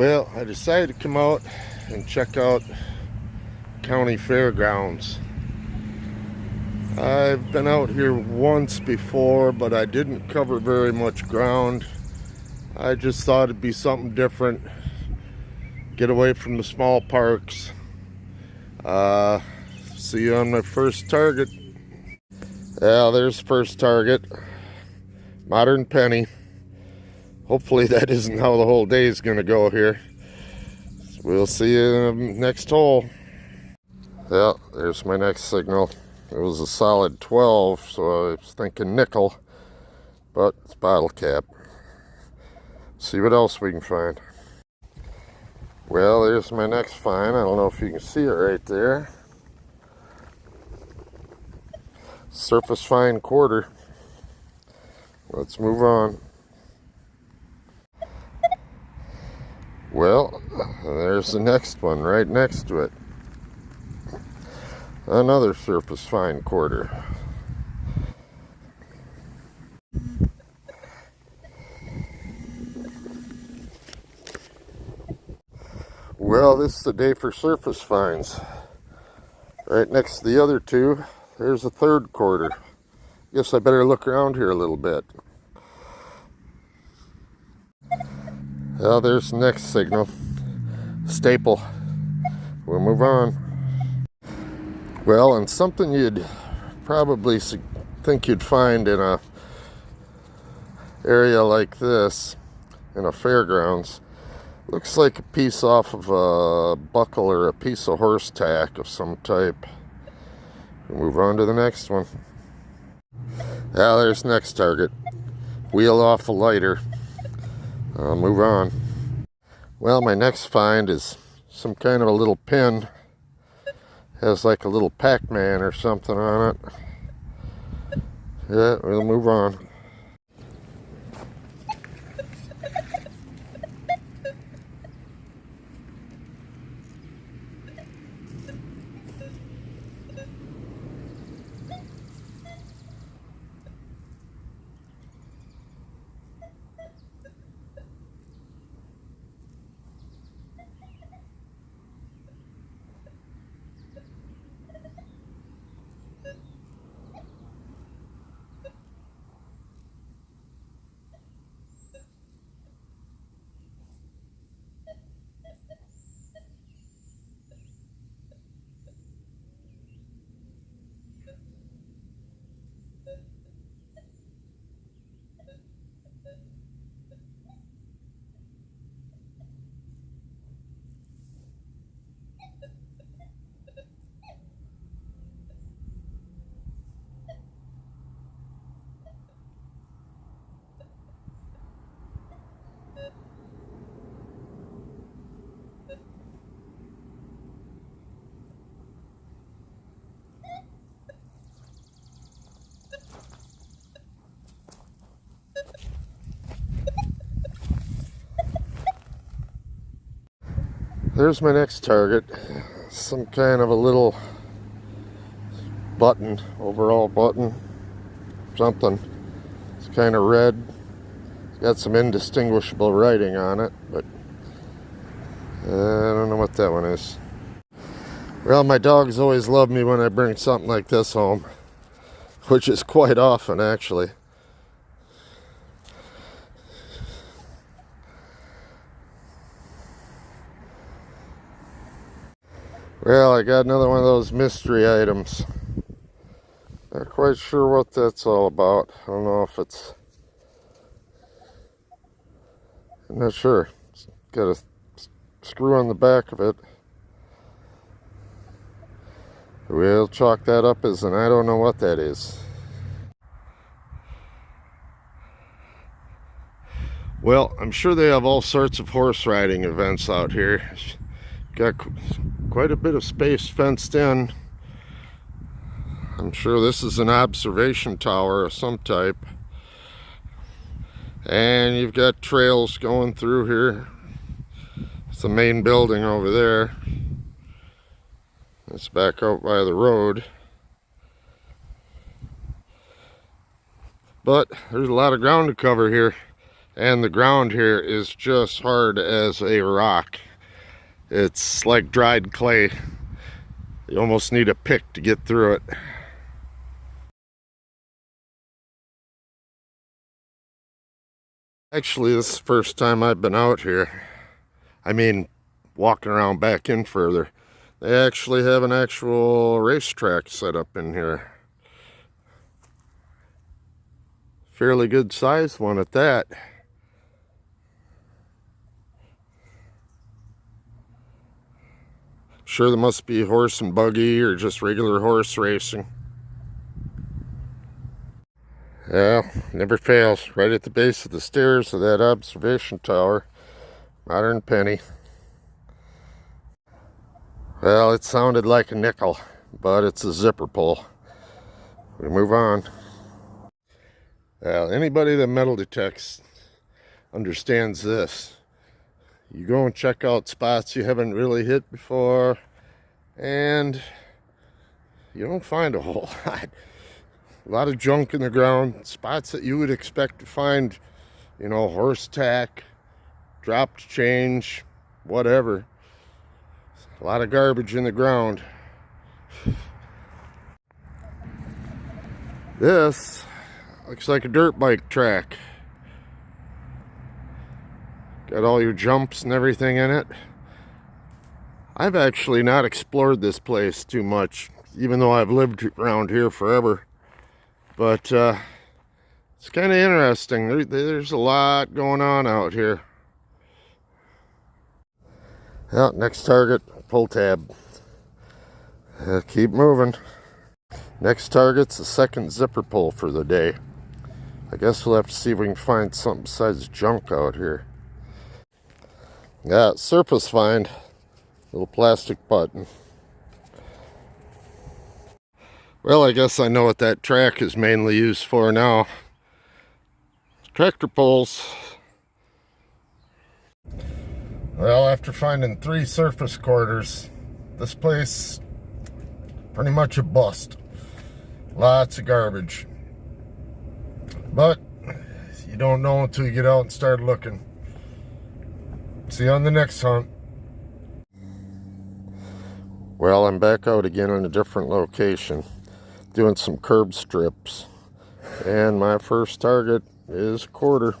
Well, I decided to come out and check out county fairgrounds. I've been out here once before, but I didn't cover very much ground. I just thought it'd be something different. Get away from the small parks. See you on my first target. Yeah, there's first target. Modern penny. Hopefully that isn't how the whole day is going to go here. So we'll see you in the next hole. Yeah, there's my next signal. It was a solid 12, so I was thinking nickel, but it's bottle cap. See what else we can find. Well, there's my next find. I don't know if you can see it right there. Surface fine quarter. Let's move on. Well, there's the next one right next to it. Another surface fine quarter. Well, this is the day for surface finds. Right next to the other two, there's a third quarter. Guess I better look around here a little bit. Well, there's the next signal. Staple. We'll move on. Well, and something you'd probably think you'd find in a area like this, in a fairgrounds, looks like a piece off of a buckle or a piece of horse tack of some type. We'll move on to the next one. Ah, there's next target. Wheel off the lighter. I'll move on. Well, my next find is some kind of a little pin. Has like a little Pac-Man or something on it. Yeah, we'll move on. There's my next target. Some kind of a little button, overall button, something. It's kind of red. It's got some indistinguishable writing on it, but I don't know what that one is. Well, my dogs always love me when I bring something like this home, which is quite often, actually. Well, I got another one of those mystery items. Not quite sure what that's all about. I don't know if it's... I'm not sure. It's got a screw on the back of it. We'll chalk that up as an I don't know what that is. Well, I'm sure they have all sorts of horse riding events out here. Got quite a bit of space fenced in. I'm sure this is an observation tower of some type. And you've got trails going through here. It's the main building over there. It's back out by the road. But there's a lot of ground to cover here. And the ground here is just hard as a rock. It's like dried clay. You almost need a pick to get through it. Actually, this is the first time I've been out here. I mean, walking around back in further. They actually have an actual racetrack set up in here. Fairly good sized one at that. Sure, there must be horse and buggy or just regular horse racing. Yeah, never fails. Right at the base of the stairs of that observation tower. Modern penny. Well, it sounded like a nickel, but it's a zipper pull. We move on. Well, anybody that metal detects understands this. You go and check out spots you haven't really hit before, and you don't find a whole lot. A lot of junk in the ground, spots that you would expect to find, you know, horse tack, dropped change, whatever. A lot of garbage in the ground. This looks like a dirt bike track. Got all your jumps and everything in it. I've actually not explored this place too much, even though I've lived around here forever. But it's kind of interesting. There's a lot going on out here. Well, next target, pull tab. Keep moving. Next target's the second zipper pull for the day. I guess we'll have to see if we can find something besides junk out here. Yeah, surface find. Little plastic button. Well, I guess I know what that track is mainly used for now. Tractor pulls. Well, after finding 3 surface quarters, this place pretty much a bust. Lots of garbage. But you don't know until you get out and start looking. See you on the next hunt. Well, I'm back out again in a different location, doing some curb strips. And my first target is a quarter.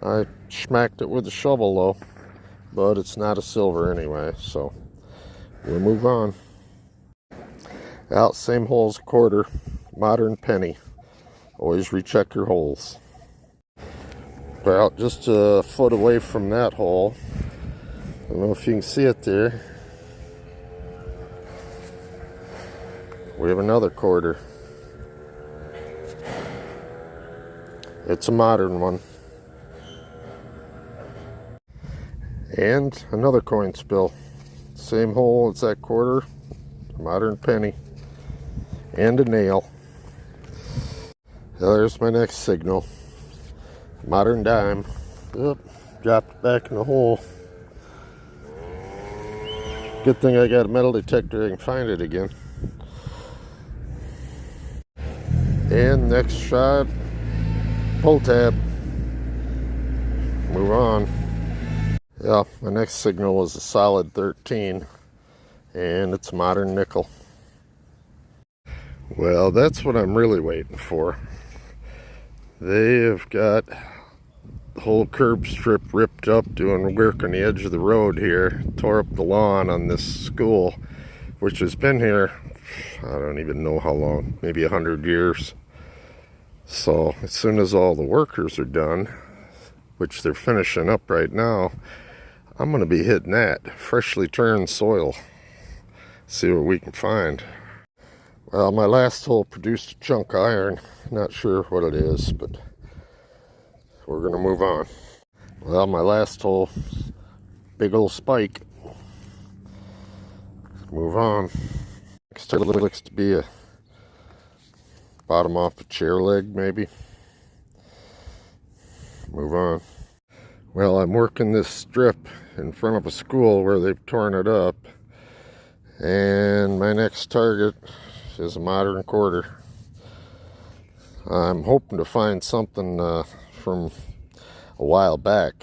I smacked it with a shovel though, but it's not a silver anyway, so we'll move on. Out, same hole as a quarter, modern penny. Always recheck your holes. Well, just a foot away from that hole. I don't know if you can see it there. We have another quarter. It's a modern one. And another coin spill. Same hole as that quarter, modern penny. And a nail. There's my next signal. Modern dime. Oop, dropped it back in the hole. Good thing I got a metal detector, I can find it again. And next shot, pull tab. Move on. Yeah, my next signal was a solid 13, and it's a modern nickel. Well, that's what I'm really waiting for. They have got the whole curb strip ripped up doing work on the edge of the road here. Tore up the lawn on this school, which has been here, I don't even know how long, maybe 100 years. So as soon as all the workers are done, which they're finishing up right now, I'm going to be hitting that freshly turned soil. See what we can find. Well, my last hole produced a chunk of iron. Not sure what it is, but we're going to move on. Well, my last hole, big old spike. Move on. Next hole looks to be a bottom off a chair leg, maybe. Move on. Well, I'm working this strip in front of a school where they've torn it up. And my next target is a modern quarter. I'm hoping to find something from a while back.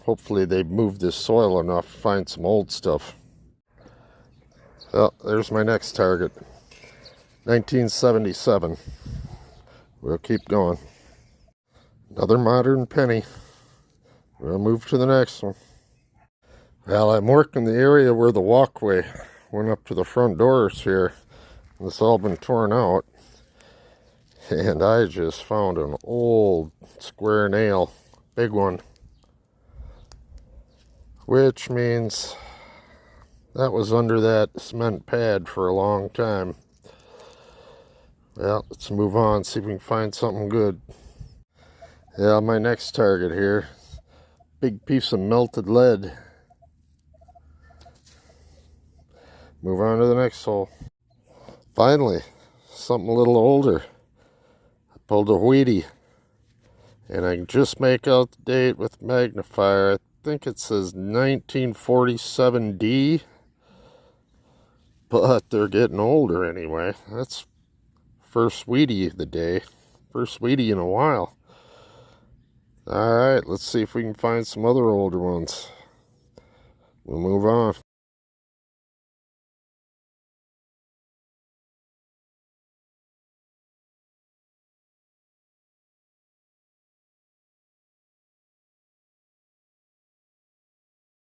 Hopefully they've moved this soil enough to find some old stuff. Well, there's my next target. 1977. We'll keep going. Another modern penny. We'll move to the next one. Well, I'm working the area where the walkway went up to the front doors here. It's all been torn out. And I just found an old square nail. Big one. Which means that was under that cement pad for a long time. Well, let's move on, see if we can find something good. Yeah, my next target here. Big piece of melted lead. Move on to the next hole. Finally, something a little older. I pulled a Wheatie. And I can just make out the date with magnifier. I think it says 1947D. But they're getting older anyway. That's first Wheatie of the day. First Wheatie in a while. Alright, let's see if we can find some other older ones. We'll move on.